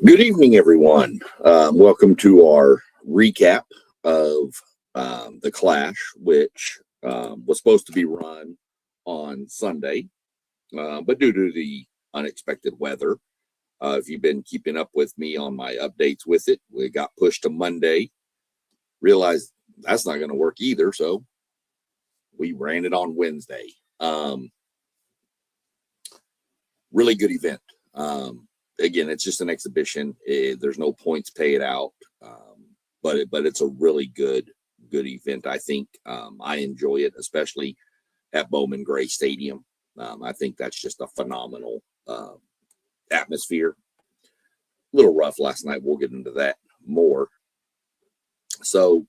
Good evening, everyone. Welcome to our recap of the Clash, which was supposed to be run on Sunday, but due to the unexpected weather, if you've been keeping up with me on my updates with it, we got pushed to Monday. Realized that's not going to work either, so we ran it on Wednesday. Really good event. Again, it's just an exhibition. There's no points paid out, but it's a really good event. I think I enjoy it, especially at Bowman Gray Stadium. I think that's just a phenomenal atmosphere. A little rough last night. We'll get into that more. So,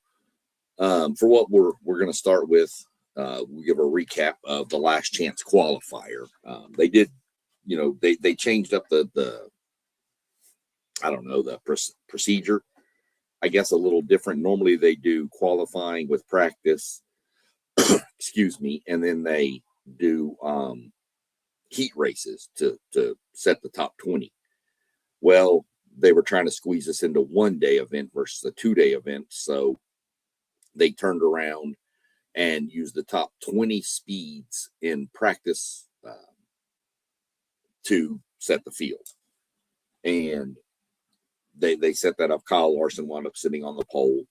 for what we're going to start with, we'll give a recap of the last chance qualifier. They did, they changed up the procedure, I guess, a little different. Normally they do qualifying with practice, excuse me, and then they do heat races to set the top 20. Well, they were trying to squeeze us into 1-day event versus a 2-day event. So they turned around and used the top 20 speeds in practice to set the field. And they set that up. Kyle Larson wound up sitting on the pole.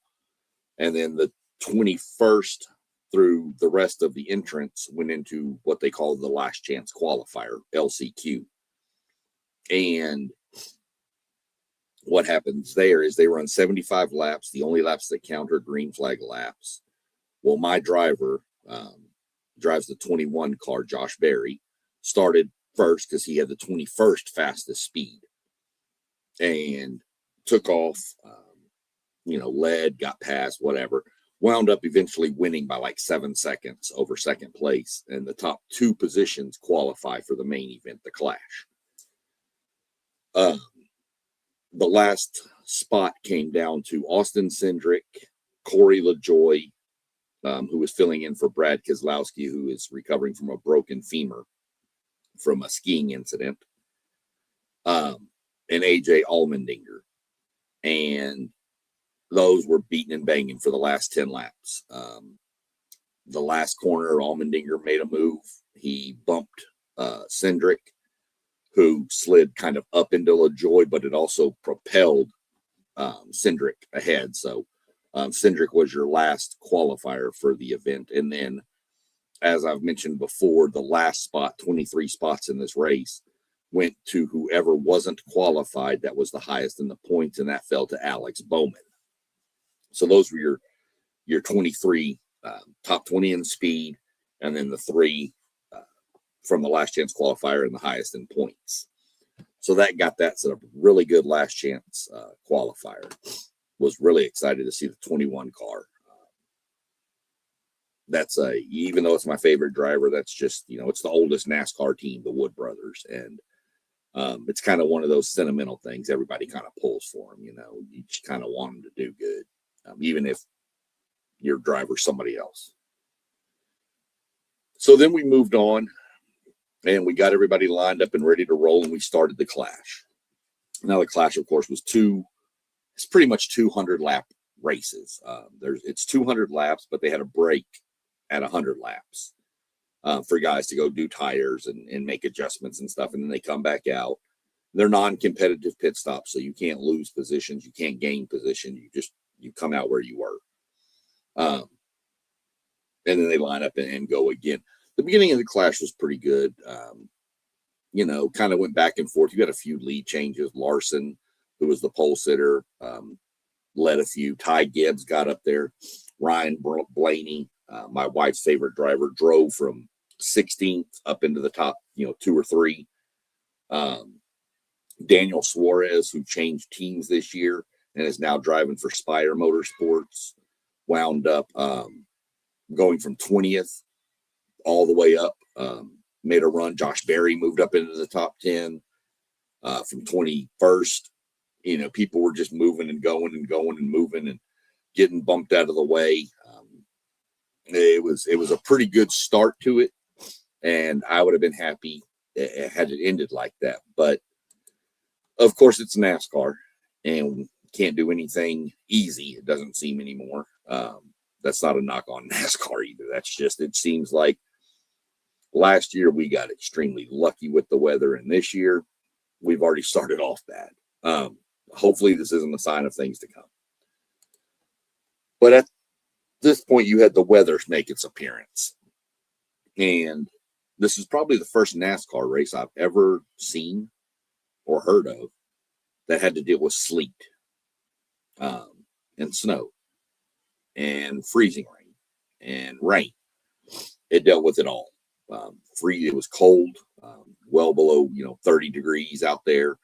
And then the 21st through the rest of the entrants went into what they call the last chance qualifier, LCQ. And what happens there is they run 75 laps. The only laps that count are green flag laps. Well, my driver drives the 21 car, Josh Berry, started first because he had the 21st fastest speed and took off, led, got past, whatever, wound up eventually winning by like 7 seconds over second place. And the top 2 positions qualify for the main event, the Clash. The last spot came down to Austin Cindric, Corey LaJoy, who was filling in for Brad Keselowski, who is recovering from a broken femur from a skiing incident, and AJ Allmendinger. And those were beating and banging for the last 10 laps. The last corner, Allmendinger made a move. He bumped Cindric, who slid kind of up into LaJoy, but it also propelled Cindric ahead. So Cindric was your last qualifier for the event. And then, as I've mentioned before, the last spot, 23 spots in this race, went to whoever wasn't qualified that was the highest in the points, and that fell to Alex Bowman. So those were your 23 top 20 in speed, and then the 3 from the last chance qualifier and the highest in points. So that got that set up. Really good last chance qualifier. Was really excited to see the 21 car. That's even though it's my favorite driver, that's just, it's the oldest NASCAR team, the Wood Brothers. And it's kind of one of those sentimental things. Everybody kind of pulls for them, you just kind of want them to do good, even if your driver's somebody else. So then we moved on and we got everybody lined up and ready to roll, and we started the Clash. Now the Clash, of course, it's pretty much 200 lap races. It's 200 laps, but they had a break at 100 laps for guys to go do tires and make adjustments and stuff. And then they come back out. They're non-competitive pit stops, so you can't lose positions. You can't gain position. You come out where you were. And then they line up and go again. The beginning of the Clash was pretty good. Kind of went back and forth. You got a few lead changes. Larson, who was the pole sitter, led a few. Ty Gibbs got up there. Ryan Blaney, my wife's favorite driver, drove from 16th up into the top, 2 or 3. Daniel Suarez, who changed teams this year and is now driving for Spire Motorsports, wound up going from 20th all the way up, made a run. Josh Berry moved up into the top 10 from 21st. People were just moving and going and moving and getting bumped out of the way. It was a pretty good start to it, and I would have been happy had it ended like that. But Of course, it's NASCAR and can't do anything easy. It doesn't seem anymore. That's not a knock on NASCAR either. That's just, it seems like last year we got extremely lucky with the weather, and this year we've already started off bad. Hopefully this isn't a sign of things to come. But at this point, you had the weather make its appearance. And this is probably the first NASCAR race I've ever seen or heard of that had to deal with sleet and snow and freezing rain and rain. It dealt with it all. It was cold, well below 30 degrees out there.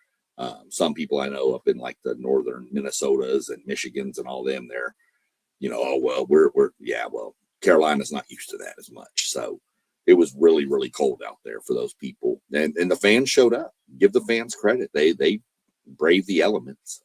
Some people I know up in like the northern Minnesotas and Michigans and all them there, oh well, well, Carolina's not used to that as much. So it was really, really cold out there for those people, and the fans showed up. Give the fans credit; they braved the elements.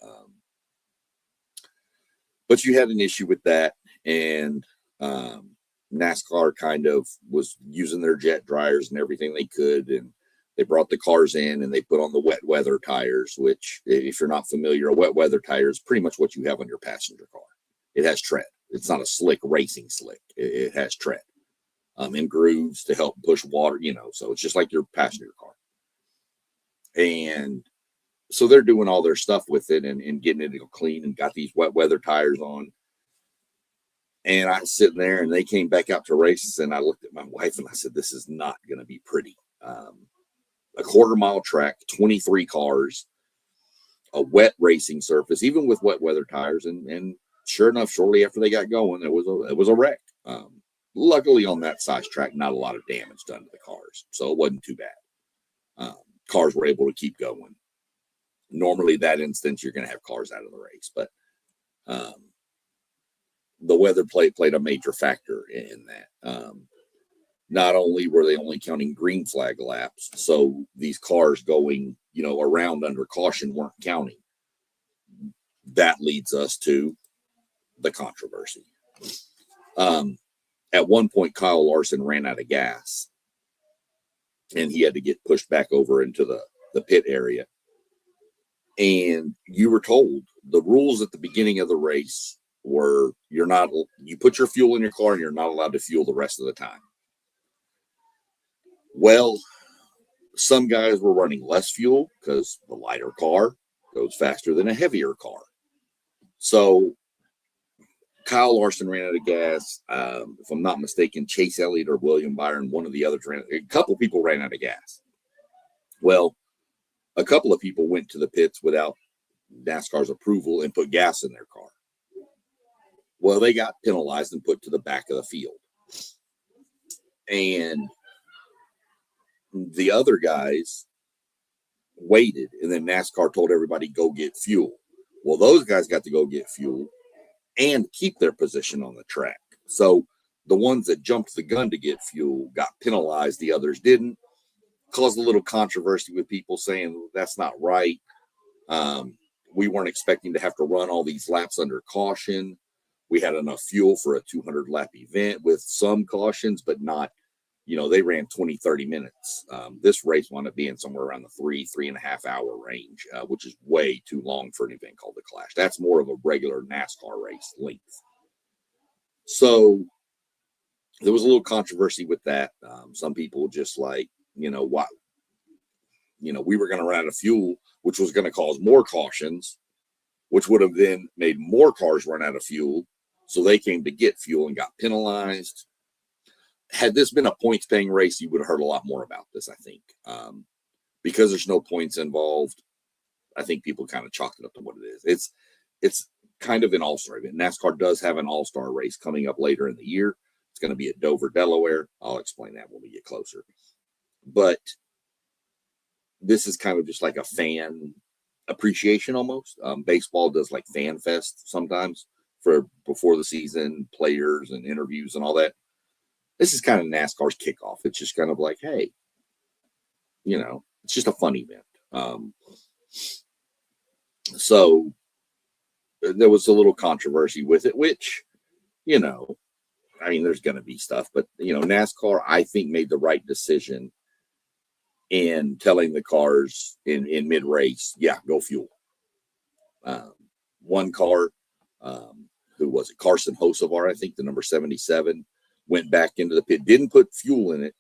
But you had an issue with that, and NASCAR kind of was using their jet dryers and everything they could, and they brought the cars in and they put on the wet weather tires, which, if you're not familiar, a wet weather tire is pretty much what you have on your passenger car. It has tread. It's not a slick racing slick. It has tread and grooves to help push water, so it's just like your passenger car. And so they're doing all their stuff with it and getting it clean, and got these wet weather tires on. And I was sitting there, and they came back out to races, and I looked at my wife and I said, this is not going to be pretty. A quarter-mile track, 23 cars, a wet racing surface, even with wet weather tires. And sure enough, shortly after they got going, it was a wreck. Luckily, on that size track, not a lot of damage done to the cars, so it wasn't too bad. Cars were able to keep going. Normally, that instance, you're going to have cars out of the race, but the weather played a major factor in that. Not only were they only counting green flag laps, so these cars going, around under caution weren't counting. That leads us to the controversy. At one point, Kyle Larson ran out of gas, and he had to get pushed back over into the pit area. And you were told the rules at the beginning of the race were you put your fuel in your car and you're not allowed to fuel the rest of the time. Well, some guys were running less fuel because the lighter car goes faster than a heavier car. So Kyle Larson ran out of gas. If I'm not mistaken, Chase Elliott or William Byron, one of the others a couple people ran out of gas. Well, a couple of people went to the pits without NASCAR's approval and put gas in their car. Well, they got penalized and put to the back of the field. And the other guys waited, and then NASCAR told everybody, go get fuel. Well, those guys got to go get fuel and keep their position on the track. So the ones that jumped the gun to get fuel got penalized. The others didn't. Caused a little controversy with people saying that's not right. We weren't expecting to have to run all these laps under caution. We had enough fuel for a 200 lap event with some cautions, but not, they ran 20, 30 minutes. This race wound up being somewhere around the 3.5 hour range, which is way too long for an event called the Clash. That's more of a regular NASCAR race length. So there was a little controversy with that. Some people just like, why? We were going to run out of fuel, which was going to cause more cautions, which would have then made more cars run out of fuel. So they came to get fuel and got penalized. Had this been a points paying race, you would have heard a lot more about this, I think. Because there's no points involved, I think people kind of chalked it up to what it is. It's kind of an all-star event. NASCAR does have an all-star race coming up later in the year. It's going to be at Dover, Delaware. I'll explain that when we get closer. But this is kind of just like a fan appreciation almost. Baseball does like Fan Fest sometimes for before the season, players and interviews and all that. This is kind of NASCAR's kickoff. It's just kind of like, hey, it's just a fun event. So there was a little controversy with it, which, there's going to be stuff, but, NASCAR, I think, made the right decision and telling the cars in mid race, yeah, go fuel. One car, who was it? Carson Hocevar, I think, the number 77, went back into the pit, didn't put fuel in it,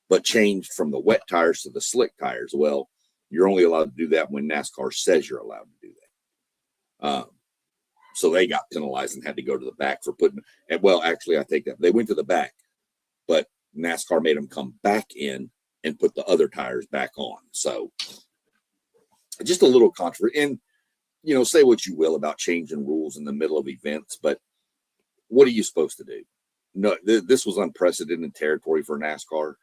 but changed from the wet tires to the slick tires. Well, you're only allowed to do that when NASCAR says you're allowed to do that. So they got penalized and had to go to the back for putting, and well, actually, I take that. They went to the back, but NASCAR made them come back in and put the other tires back on. So just a little controversy. And, you know, say what you will about changing rules in the middle of events, but what are you supposed to do? No, this was unprecedented territory for NASCAR.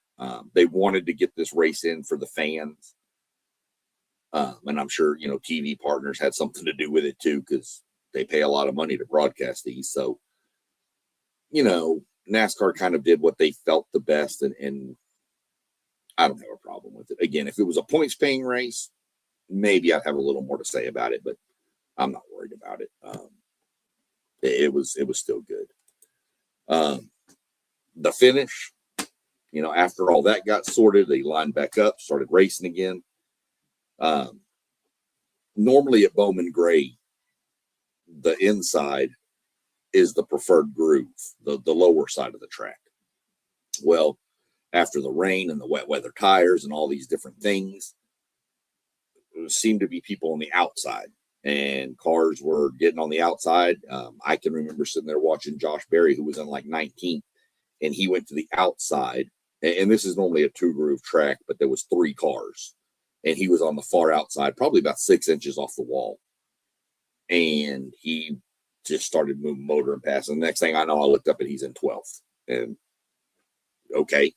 They wanted to get this race in for the fans. And I'm sure, you know, TV partners had something to do with it too, because they pay a lot of money to broadcast these. So, you know, NASCAR kind of did what they felt the best, and I don't have a problem with it. Again, if it was a points paying race, maybe I'd have a little more to say about it, but I'm not worried about it. It was still good. The finish, you know, after all that got sorted, they lined back up, started racing again. Normally at Bowman Gray, the inside is the preferred groove, the lower side of the track. Well, after the rain and the wet weather tires and all these different things, there seemed to be people on the outside, and cars were getting on the outside. I can remember sitting there watching Josh Berry, who was in like 19th, and he went to the outside. And this is normally a 2-groove track, but there was 3 cars, and he was on the far outside, probably about 6 inches off the wall. And he just started moving motor and passing. The next thing I know, I looked up and he's in 12th. And okay.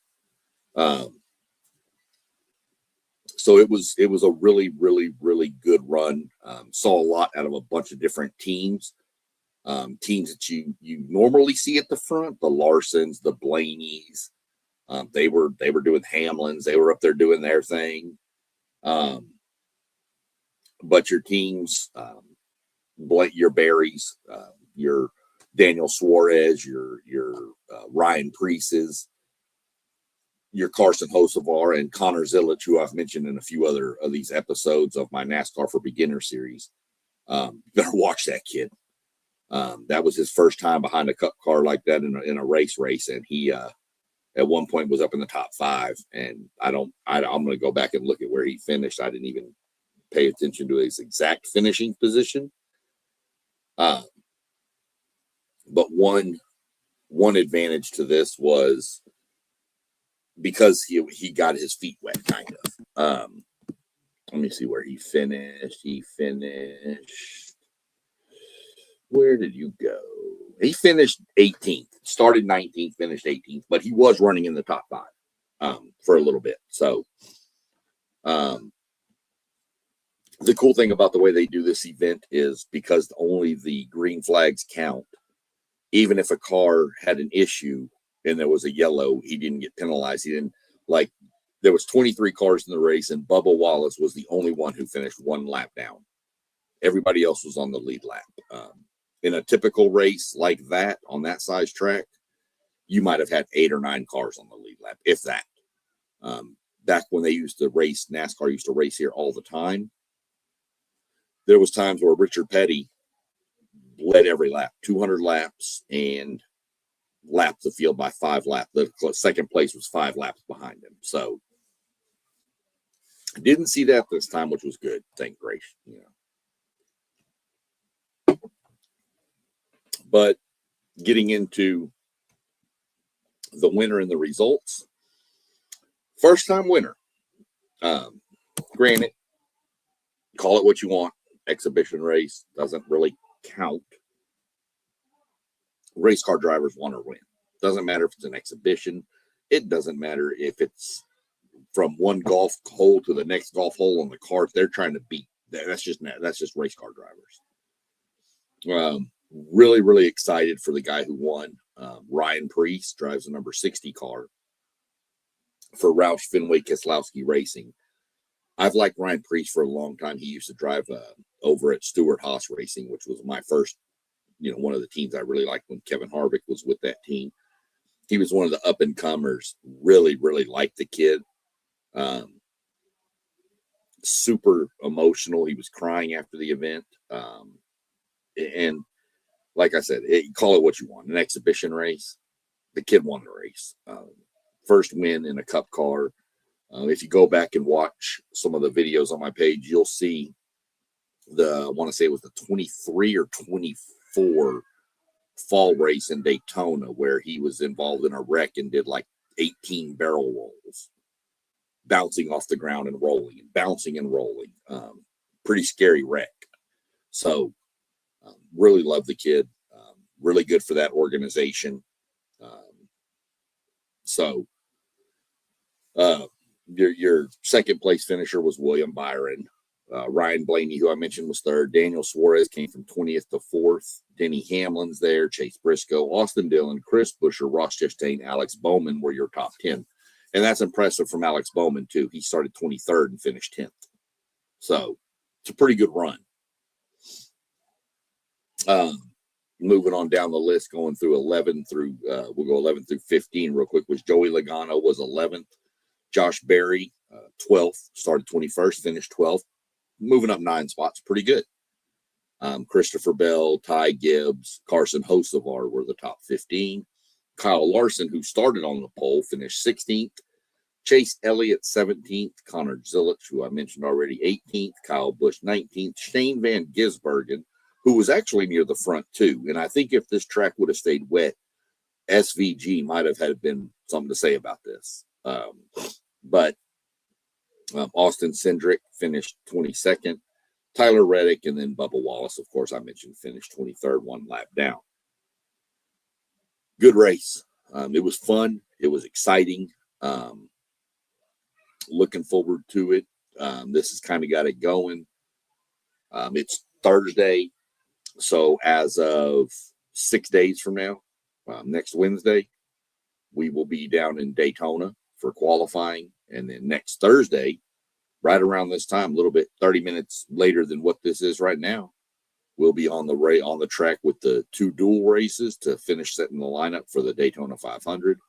So it was a really, really, really good run. Saw a lot out of a bunch of different teams. Teams that you normally see at the front, the Larsons, the Blaneys. They were doing Hamlins. They were up there doing their thing. But your teams, your Berries, your Daniel Suarez, your Ryan Preece's, your Carson Hocevar, and Connor Zilic, who I've mentioned in a few other of these episodes of my NASCAR for Beginner series. Better watch that kid. That was his first time behind a cup car like that in a race, and he at one point was up in the top 5. And I'm going to go back and look at where he finished. I didn't even pay attention to his exact finishing position. But one advantage to this was because he got his feet wet, kind of. Let me see where he finished. Where did you go? He finished 18th. Started 19th, finished 18th, but he was running in the top 5 for a little bit. So the cool thing about the way they do this event is because only the green flags count, even if a car had an issue and there was a yellow, he didn't get penalized. He didn't, like, there was 23 cars in the race, and Bubba Wallace was the only one who finished 1 lap down. Everybody else was on the lead lap. In a typical race like that, on that size track, you might have had 8 or 9 cars on the lead lap, if that. Back when they used to race, NASCAR used to race here all the time, there was times where Richard Petty led every lap, 200 laps, and lapped the field by 5 laps. The second place was 5 laps behind him. So I didn't see that this time, which was good. Thank gracious. But getting into the winner and the results, first time winner. Granted, call it what you want. Exhibition race doesn't really count. Race car drivers want to win. Doesn't matter if it's an exhibition. It doesn't matter if it's from one golf hole to the next golf hole on the cart. They're trying to beat. That's just race car drivers. Really, really excited for the guy who won. Ryan Preece drives the number 60 car for Roush Fenway Keselowski Racing. I've liked Ryan Preece for a long time. He used to drive over at Stewart-Haas Racing, which was my first, one of the teams I really liked when Kevin Harvick was with that team. He was one of the up-and-comers. Really, really liked the kid. super emotional. He was crying after the event. And like I said, call it what you want, an exhibition race. The kid won the race. First win in a cup car. If you go back and watch some of the videos on my page, you'll see I want to say it was the 23 or 24 fall race in Daytona where he was involved in a wreck and did like 18 barrel rolls, bouncing off the ground and rolling and bouncing and rolling. Pretty scary wreck. So really love the kid. Really good for that organization. Your second place finisher was William Byron. Ryan Blaney, who I mentioned, was third. Daniel Suarez came from 20th to 4th. Denny Hamlin's there. Chase Briscoe, Austin Dillon, Chris Buescher, Ross Chastain, Alex Bowman were your top 10. And that's impressive from Alex Bowman, too. He started 23rd and finished 10th. So it's a pretty good run. Moving on down the list, going through 11 through, we'll go 11 through 15 real quick, was Joey Logano was 11th. Josh Berry, 12th, started 21st, finished 12th. Moving up 9 spots, pretty good. Christopher Bell, Ty Gibbs, Carson Hocevar were the top 15. Kyle Larson, who started on the pole, finished 16th. Chase Elliott, 17th. Connor Zilisch, who I mentioned already, 18th. Kyle Busch, 19th. Shane Van Gisbergen, who was actually near the front, too. And I think if this track would have stayed wet, SVG might have had been something to say about this. But Austin Cindric finished 22nd. Tyler Reddick, and then Bubba Wallace, of course, I mentioned, finished 23rd, 1 lap down. Good race. It was fun. It was exciting. Looking forward to it. This has kind of got it going. It's Thursday, so as of 6 days from now, next Wednesday, we will be down in Daytona for qualifying, and then next Thursday, right around this time, a little bit 30 minutes later than what this is right now, we'll be on the track with the 2 dual races to finish setting the lineup for the Daytona 500.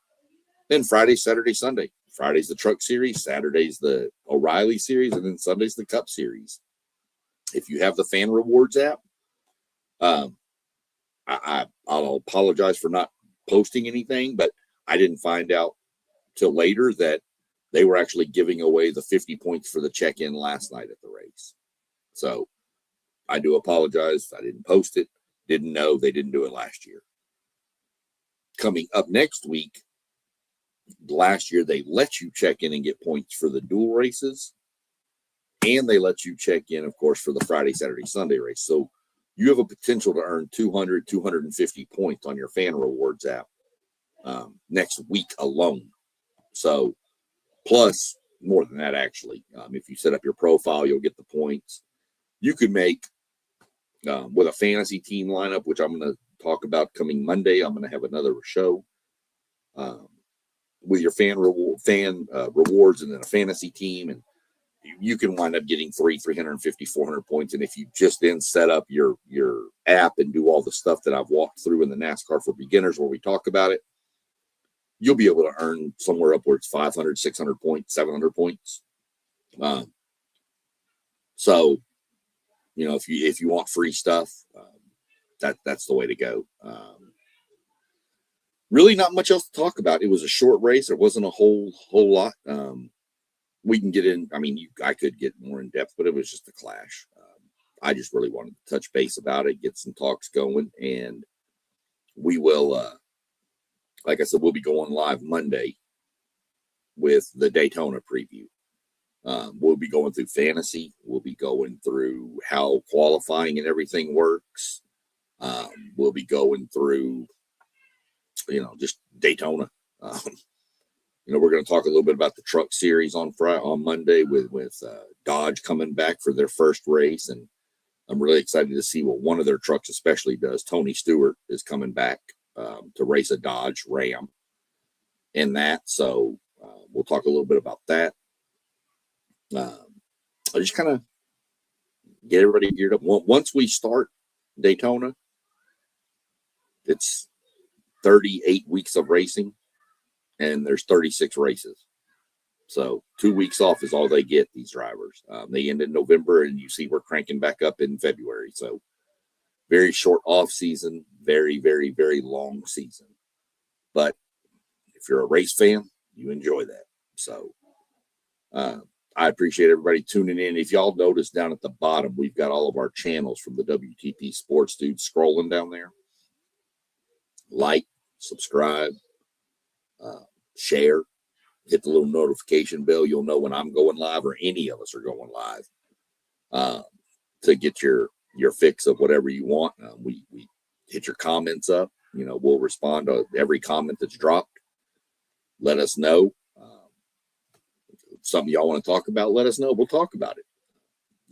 Then Friday, Saturday, Sunday. Friday's the Truck Series, Saturday's the O'Reilly Series, and then Sunday's the Cup Series. If you have the Fan Rewards app, I'll apologize for not posting anything, but I didn't find out till later that they were actually giving away the 50 points for the check-in last night at the race. So I do apologize. I didn't post it. Didn't know they didn't do it last year. Coming up next week, last year they let you check in and get points for the dual races. And they let you check in, of course, for the Friday, Saturday, Sunday race. So you have a potential to earn 200, 250 points on your Fan Rewards app next week alone. So plus more than that, actually. If you set up your profile, you'll get the points. You could make, with a fantasy team lineup, which I'm going to talk about coming Monday. I'm going to have another show with your fan rewards and then a fantasy team. And you can wind up getting 350, 400 points. And if you just then set up your app and do all the stuff that I've walked through in the NASCAR for Beginners where we talk about it, you'll be able to earn somewhere upwards 500, 600 points, 700 points. So, you know, if you want free stuff, that's the way to go. Really not much else to talk about. It was a short race. There wasn't a whole lot. We can get in. I mean, I could get more in depth, but it was just a clash. I just really wanted to touch base about it, get some talks going, and we will, like I said, we'll be going live Monday with the Daytona preview. We'll be going through fantasy. We'll be going through how qualifying and everything works. We'll be going through, just Daytona. We're going to talk a little bit about the Truck Series on Monday with Dodge coming back for their first race, and I'm really excited to see what one of their trucks especially does. Tony Stewart is coming back to race a Dodge Ram in that, so we'll talk a little bit about that. I just kind of get everybody geared up. Once we start Daytona, it's 38 weeks of racing, and there's 36 races. So 2 weeks off is all they get, these drivers. They end in November, and you see we're cranking back up in February. So very short off season, very, very, very long season. But if you're a race fan, you enjoy that. So I appreciate everybody tuning in. If y'all notice down at the bottom, we've got all of our channels from the WTP Sports Dudes scrolling down there. Like, subscribe, share, hit the little notification bell. You'll know when I'm going live or any of us are going live to get your fix of whatever you want. We hit your comments up. We'll respond to every comment that's dropped. Let us know. Something y'all want to talk about, let us know. We'll talk about it.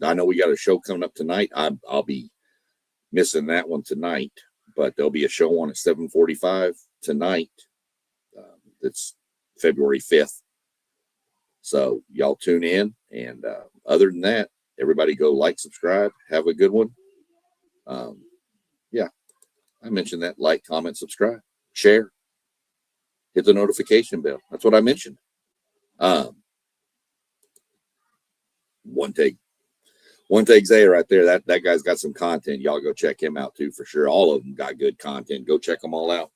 I know we got a show coming up tonight. I'll be missing that one tonight, but there'll be a show on at 7:45 tonight. That's February 5th. So y'all tune in. And other than that, everybody go like, subscribe. Have a good one. Yeah, I mentioned that. Like, comment, subscribe, share, hit the notification bell. That's what I mentioned. One take Zay right there. That guy's got some content. Y'all go check him out too, for sure. All of them got good content. Go check them all out.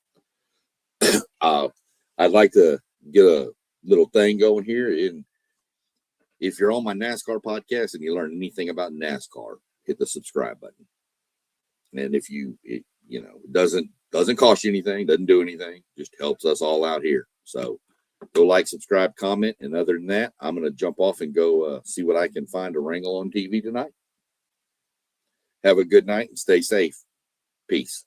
I'd like to get a little thing going here. And if you're on my NASCAR podcast and you learn anything about NASCAR, hit the subscribe button. And if it doesn't cost you anything, doesn't do anything, just helps us all out here. So go like, subscribe, comment. And other than that, I'm going to jump off and go see what I can find to wrangle on TV tonight. Have a good night and stay safe. Peace.